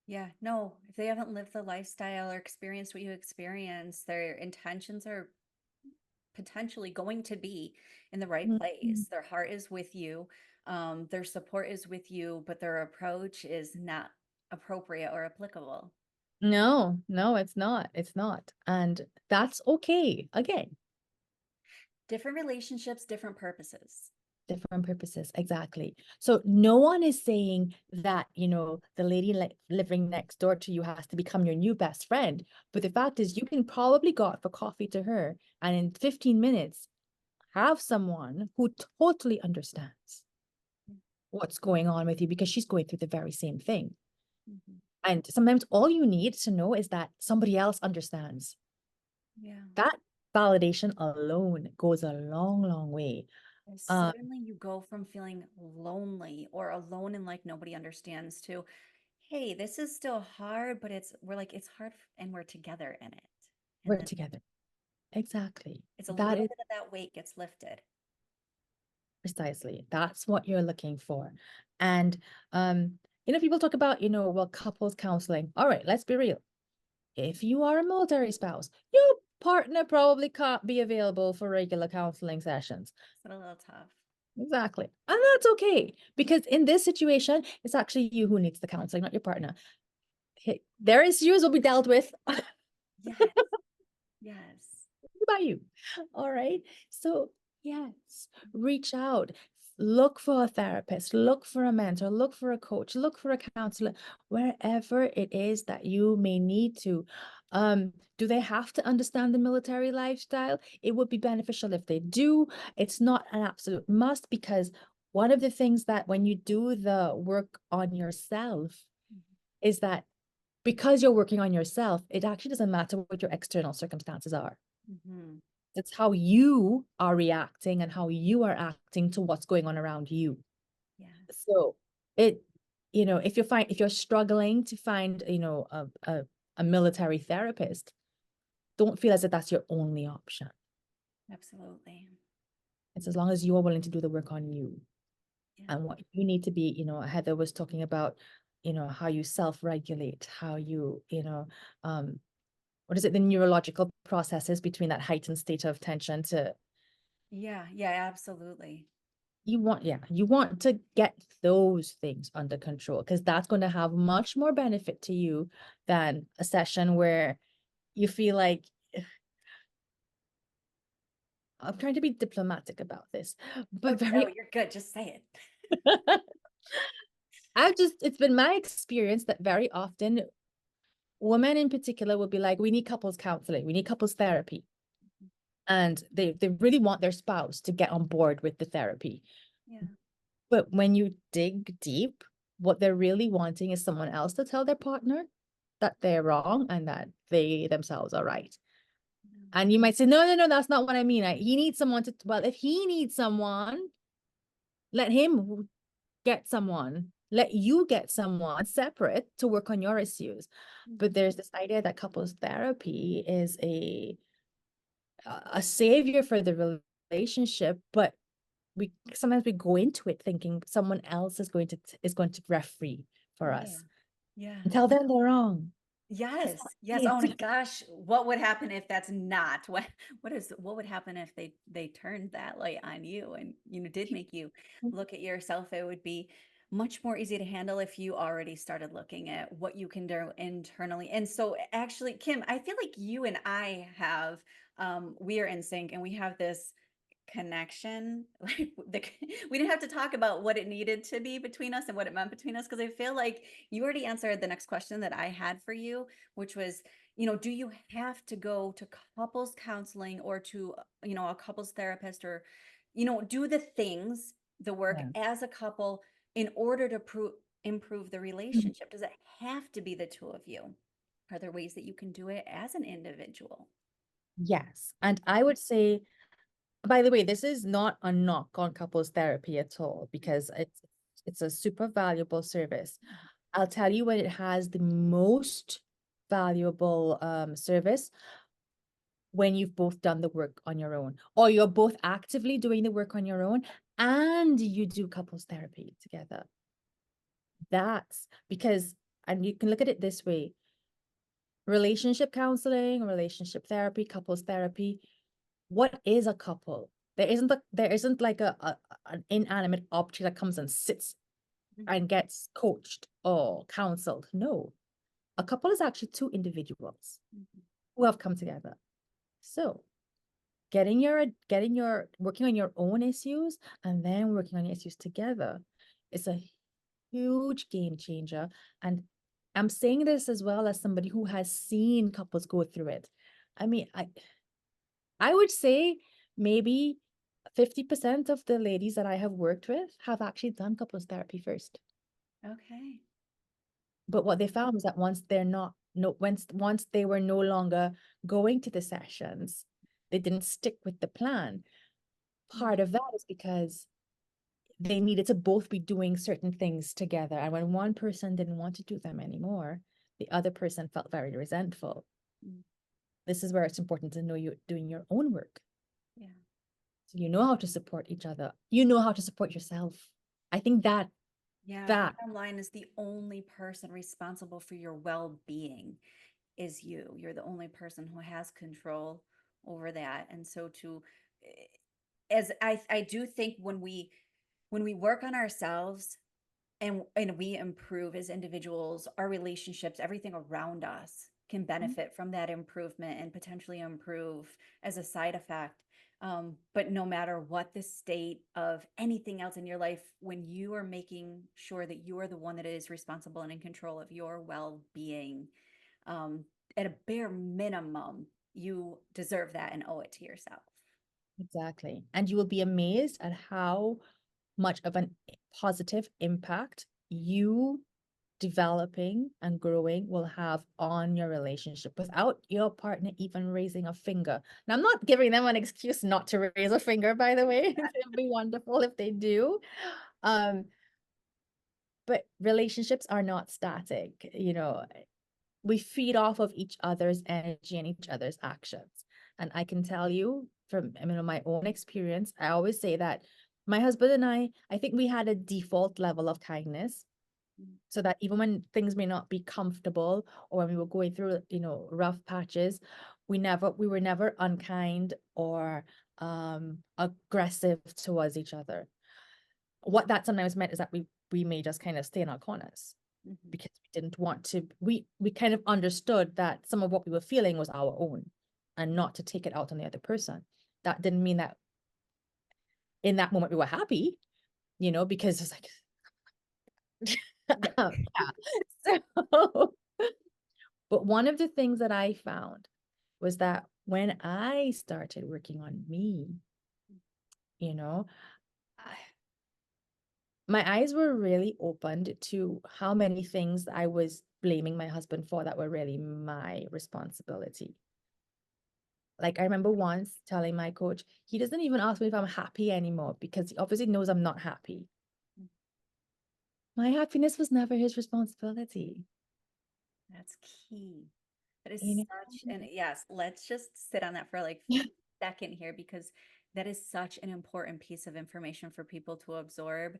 Yeah, no, if they haven't lived the lifestyle or experienced what you experience, their intentions are potentially going to be in the right Mhm. place. Their heart is with you, their support is with you, but their approach is not appropriate or applicable. No, no, it's not. It's not. And that's okay. Again, Different relationships, different purposes. different purposes. Exactly. So no one is saying that, the lady living next door to you has to become your new best friend. But the fact is, you can probably go out for coffee to her, and in 15 minutes, have someone who totally understands what's going on with you, because she's going through the very same thing. Mhm. And sometimes all you need to know is that somebody else understands. Yeah. That validation alone goes a long, long way. And Um, suddenly you go from feeling lonely or alone and like nobody understands to, hey, this is still hard, but it's hard and we're together in it. And we're then together. Exactly. it's a That little is bit of that weight gets lifted. precisely. That's what you're looking for. And people talk about, well, couples counseling. All right, let's be real. If you are a military spouse, your partner probably can't be available for regular counseling sessions. It's a little tough. Exactly. And that's okay, because in this situation, it's actually you who needs the counseling, not your partner. Hey, their issues will be dealt with Yes. Yes. by you. All right. So, yes, reach out, look for a therapist, look for a mentor, look for a coach, look for a counselor, wherever it is that you may need to. Do they have to understand the military lifestyle? It would be beneficial if they do. It's not an absolute must, because one of the things that when you do the work on yourself is that because you're working on yourself, it actually doesn't matter what your external circumstances are. Mhm. It's how you are reacting and how you are acting to what's going on around you. Yes. So it, if you're struggling to find, a military therapist, don't feel as if that's your only option. Absolutely. It's as long as you are willing to do the work on you Yeah. and what you need to be, Heather was talking about, how you self-regulate, how um, what is it, the neurological processes between that heightened state of tension to Yeah. Yeah. Absolutely. you want to get those things under control, because that's going to have much more benefit to you than a session where you feel like I'm trying to be diplomatic about this, Oh, but very no, you're good. Just say it. it's been my experience that very often women in particular will be like, we need couples counseling, we need couples therapy. And they really want their spouse to get on board with the therapy. Yeah. But when you dig deep, what they're really wanting is someone else to tell their partner that they're wrong and that they themselves are right. Yeah. And you might say, no, no, no, that's not what I mean. He needs someone to, well, if he needs someone, let him get someone, let you get someone separate to work on your issues. But Mhm. there's this idea that couples therapy is a savior for the relationship, but we sometimes we go into it thinking someone else is going to referee for Yeah. us Yeah. and tell them they're wrong. That's not Yes. Yes. Oh my it. gosh. What would happen if that's not what would happen if they turned that light on you and did make you look at yourself? It would be much more easy to handle if you already started looking at what you can do internally. And so actually, Kim, I feel like you and I have we are in sync and we have this connection. Like we didn't have to talk about what it needed to be between us and what it meant between us, because I feel like you already answered the next question that I had for you, which was, do you have to go to couples counseling or to, a couples therapist, or, do the things, the work Yeah. as a couple in order to improve the relationship? Does it have to be the two of you? Are there ways that you can do it as an individual? Yes. And I would say, by the way, this is not a knock on couples therapy at all, because it's a super valuable service. I'll tell you when it has the most valuable service: when you've both done the work on your own, or you're both actively doing the work on your own and you do couples therapy together. That's because, and you can look at it this way: relationship counseling, relationship therapy, couples therapy. What is a couple? There isn't like an inanimate object that comes and sits and gets coached or counseled. No, a couple is actually two individuals Mhm. who have come together. So getting your working on your own issues and then working on your issues together is a huge game changer. And I'm saying this as well as somebody who has seen couples go through it. I mean, I would say maybe 50% of the ladies that I have worked with have actually done couples therapy first. Okay. But what they found was that once they're not no once they were no longer going to the sessions, they didn't stick with the plan. Part of that is because they needed to both be doing certain things together. And when one person didn't want to do them anymore, the other person felt very resentful. Mm. This is where it's important to know you're doing your own work. Yeah. So you know how to support each other. You know how to support yourself. I think Yeah, that bottom line is the only person responsible for your well-being is you. You're the only person who has control over that. And so eh, as I do think when we work on ourselves and we improve as individuals, our relationships, everything around us can benefit from that improvement and potentially improve as a side effect. But no matter what the state of anything else in your life, when you are making sure that you are the one that is responsible and in control of your well-being, um, at a bare minimum, you deserve that and owe it to yourself. Exactly. And you will be amazed at how much of an positive impact you developing and growing will have on your relationship without your partner even raising a finger. Now, I'm not giving them an excuse not to raise a finger, by the way. It'd be wonderful if they do. Um, but relationships are not static. We feed off of each other's energy and each other's actions. And I can tell you from my own experience, I always say that my husband and I think we had a default level of kindness so that even when things may not be comfortable or when we were going through, rough patches, we were never unkind or aggressive towards each other. What that sometimes meant is that we may just kind of stay in our corners Mhm. because we didn't want to we kind of understood that some of what we were feeling was our own and not to take it out on the other person. That didn't mean that in that moment we were happy, because it's like Yeah. yeah. So, but one of the things that I found was that when I started working on me, you know, I, my eyes were really opened to how many things I was blaming my husband for that were really my responsibility. Like I remember once telling my coach, he doesn't even ask me if I'm happy anymore because he obviously knows I'm not happy. My happiness was never his responsibility. That's key. That is You such, and yes, let's just sit on that for like know? a second here because that is such an important piece of information for people to absorb.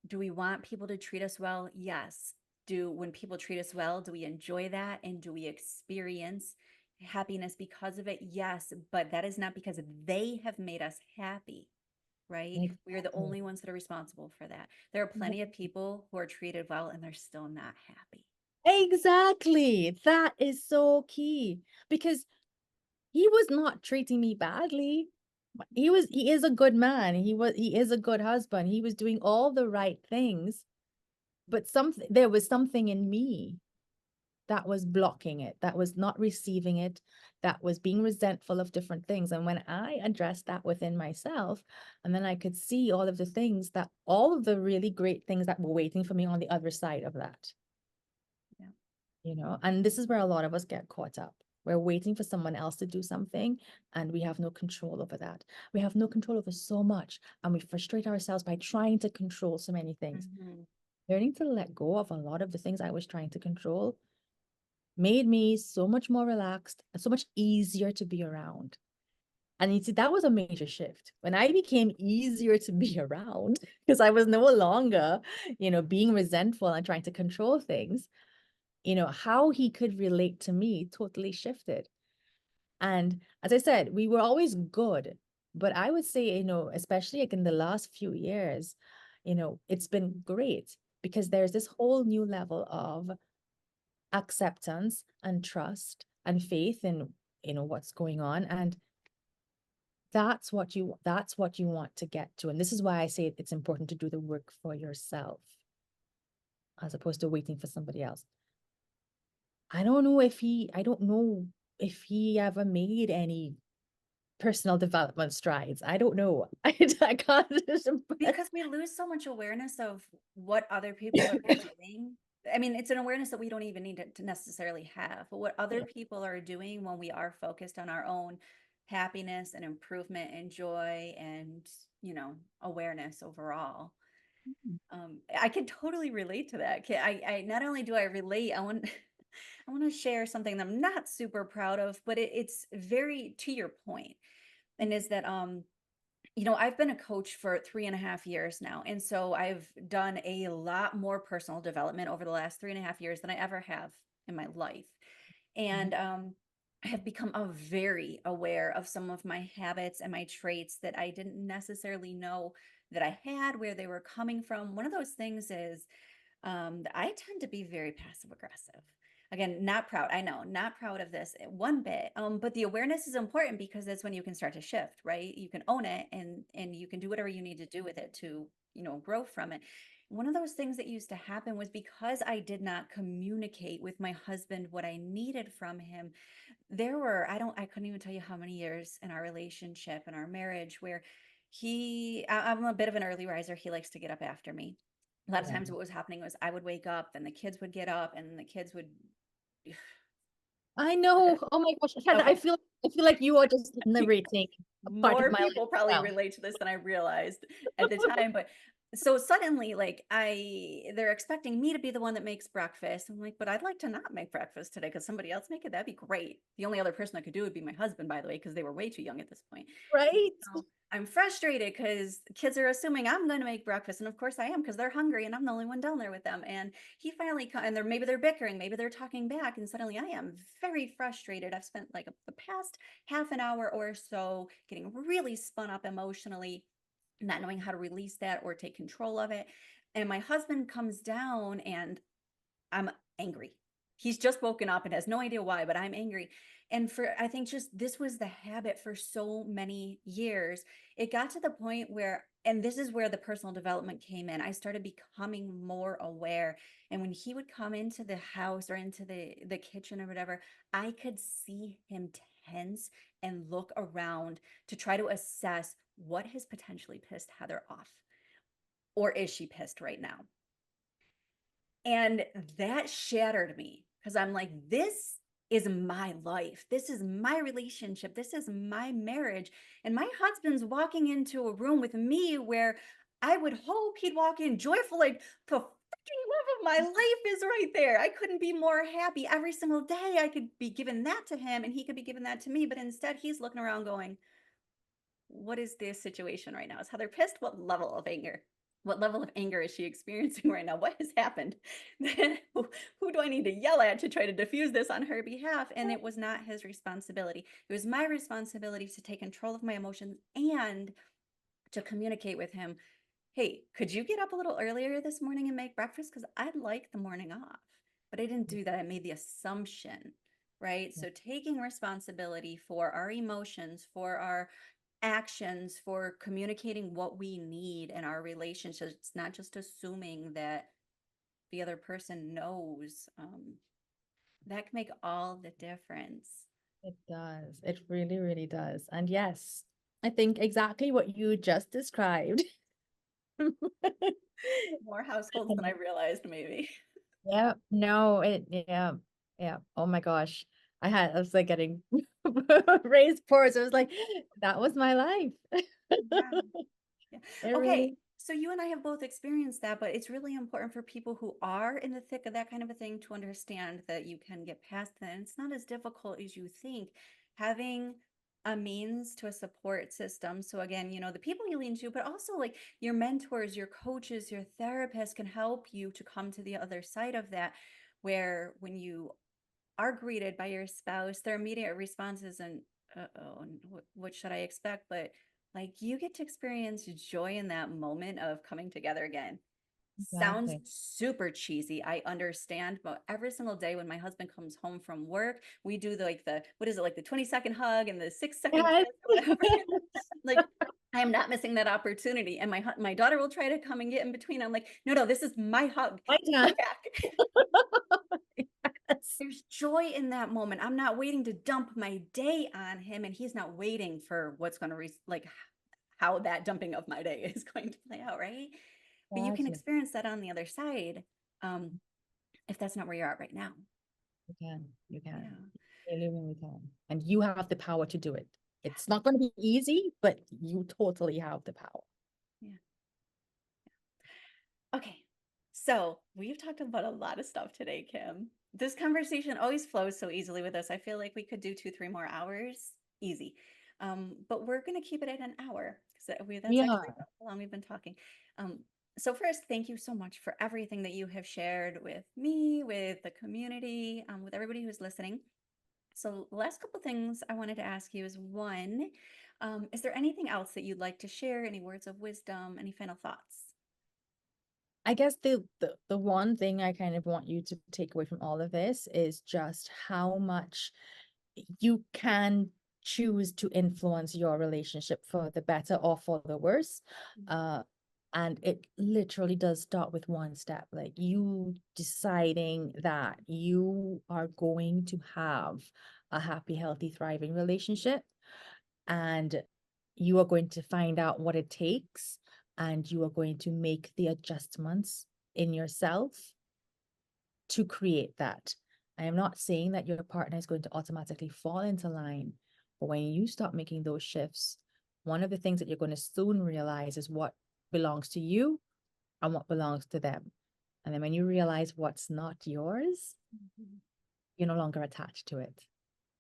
Do we want people to treat us well? Yes. When people treat us well, do we enjoy that? And do we experience happiness because of it? Yes. But that is not because they have made us happy, right? We are the Exactly. only ones that are responsible for that. There are plenty of people who are treated well and they're still not happy. Exactly. That is so key because he was not treating me badly. He is a good man. He is a good husband. He was doing all the right things, but there was something in me that was blocking it, that was not receiving it, that was being resentful of different things. And when I addressed that within myself, and then I could see all of the really great things that were waiting for me on the other side of that, Yeah. and this is where a lot of us get caught up. We're waiting for someone else to do something, and we have no control over that. We have no control over so much, and we frustrate ourselves by trying to control so many things. Mhm. Learning to let go of a lot of the things I was trying to control made me so much more relaxed and so much easier to be around. And you see, that was a major shift when I became easier to be around because I was no longer, being resentful and trying to control things. How he could relate to me totally shifted. And as I said, we were always good, but I would say, especially like in the last few years, it's been great because there's this whole new level of acceptance and trust and faith in what's going on, and that's what you want to get to. And this is why I say it's important to do the work for yourself as opposed to waiting for somebody else. I don't know if he ever made any personal development strides. I don't know. I can't. Because we lose so much awareness of what other people are doing. I mean, it's an awareness that we don't even need to necessarily have, but what other people are doing when we are focused on our own happiness and improvement and joy and, awareness overall. I can totally relate to that. I not only do I relate, I want I want to share something that I'm not super proud of, but it's very to your point, and is that I've been a coach for 3.5 years now. And so I've done a lot more personal development over the last 3.5 years than I ever have in my life. And I have become very aware of some of my habits and my traits that I didn't necessarily know that I had, where they were coming from. One of those things is I tend to be very passive aggressive. Again, not proud. I know, not proud of this one bit. But the awareness is important because that's when you can start to shift, right? You can own it and you can do whatever you need to do with it to, grow from it. one of those things that used to happen was because I did not communicate with my husband what I needed from him. There were, I couldn't even tell you how many years in our relationship and our marriage where I'm a bit of an early riser. He likes to get up after me. A lot of Yeah. times what was happening was I would wake up, then the kids would get up, and the kids would. I know. Oh my gosh. Heather, Okay. I feel like you are just narrating a part of More my life people probably now. relate to this than I realized at the time. But so suddenly, like, they're expecting me to be the one that makes breakfast. I'm like, but I'd like to not make breakfast today. Could somebody else make it? That'd be great. The only other person that could do it would be my husband, by the way, because they were way too young at this point. Right? So I'm frustrated because kids are assuming I'm going to make breakfast, and of course I am because they're hungry, and I'm the only one down there with them. And he finally and they're bickering, maybe they're talking back, and suddenly I am very frustrated. I've spent like the past half an hour or so getting really spun up emotionally, not knowing how to release that or take control of it. And my husband comes down, and I'm angry. He's just woken up and has no idea why, but I'm angry. And I think just this was the habit for so many years. It got to the point where, and this is where the personal development came in. I started becoming more aware. And when he would come into the house or into the kitchen or whatever, I could see him tense and look around to try to assess what has potentially pissed Heather off. Or is she pissed right now? And that shattered me because I'm like, this is my life. This is my relationship. This is my marriage. And my husband's walking into a room with me where I would hope he'd walk in joyful, like the freaking love of my life is right there. I couldn't be more happy every single day. I could be giving that to him and he could be giving that to me. But instead, he's looking around going, what is this situation right now? Is Heather pissed? What level of anger? What level of anger is she experiencing right now? What has happened? Who do I need to yell at to try to diffuse this on her behalf? And it was not his responsibility. It was my responsibility to take control of my emotions and to communicate with him. Hey, could you get up a little earlier this morning and make breakfast? Because I'd like the morning off. But I didn't do that. I made the assumption, right? So taking responsibility for our emotions, for our actions, for communicating what we need in our relationships, not just assuming that the other person knows. That can make all the difference. It does. It really, really does. And yes, I think exactly what you just described. More households than I realized, maybe. Yeah, no, yeah, yeah. Oh my gosh. I was like getting raised pores. I was like, that was my life. Yeah. Yeah. It Okay. really, So you and I have both experienced that, but it's really important for people who are in the thick of that kind of a thing to understand that you can get past that. And it's not as difficult as you think. Having a means to a support system. So again, the people you lean to, but also like your mentors, your coaches, your therapists can help you to come to the other side of that, where when you are greeted by your spouse, their immediate response isn't, uh-oh, what should I expect? But like you get to experience joy in that moment of coming together again. Sounds exactly. super cheesy. I understand, but every single day when my husband comes home from work, we do the what is it, like the 20-second hug and the 6-second Yes. kiss or whatever. Like I am not missing that opportunity. And my daughter will try to come and get in between. I'm like, no, this is my hug. I Come can. back. Yes. There's joy in that moment. I'm not waiting to dump my day on him, and he's not waiting for what's going to like how that dumping of my day is going to play out, right? But you can Gotcha. experience that on the other side, um, if that's not where you're at right now. You can. You can. Yeah, You really, really can. And you have the power to do it. It's not going to be easy, but you totally have the power. yeah. Okay, so we've talked about a lot of stuff today, Kim. This conversation always flows so easily with us. I feel like we could do 2, 3 more hours, easy. But we're going to keep it at an hour because that's Yeah. actually how long we've been talking. Um, so first, thank you so much for everything that you have shared with me, with the community, with everybody who's listening. So the last couple things I wanted to ask you is one, is there anything else that you'd like to share? Any words of wisdom? Any final thoughts? I guess the one thing I kind of want you to take away from all of this is just how much you can choose to influence your relationship for the better or for the worse. Mhm. Uh, And it literally does start with one step, like you deciding that you are going to have a happy, healthy, thriving relationship. And you are going to find out what it takes, and you are going to make the adjustments in yourself to create that. I am not saying that your partner is going to automatically fall into line, but when you start making those shifts, one of the things that you're going to soon realize is what belongs to you and what belongs to them. And then when you realize what's not yours, Mhm. you're no longer attached to it.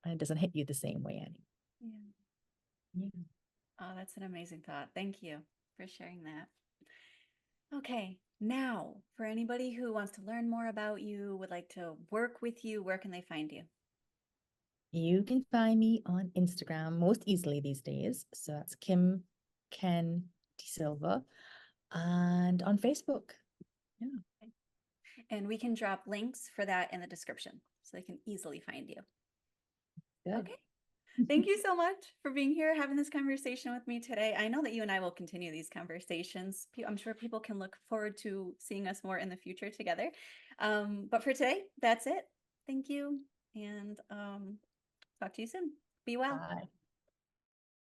And it doesn't hit you the same way anymore. Yeah. Yeah. Oh, that's an amazing thought. Thank you for sharing that. Okay, now for anybody who wants to learn more about you, would like to work with you, where can they find you? You can find me on Instagram most easily these days. So that's Kim DeSilva, and on Facebook. Yeah, And we can drop links for that in the description so they can easily find you. good. Okay. Thank you so much for being here, having this conversation with me today. I know that you and I will continue these conversations. I'm sure people can look forward to seeing us more in the future together. But for today, that's it. Thank you. And talk to you soon. Be well. Bye.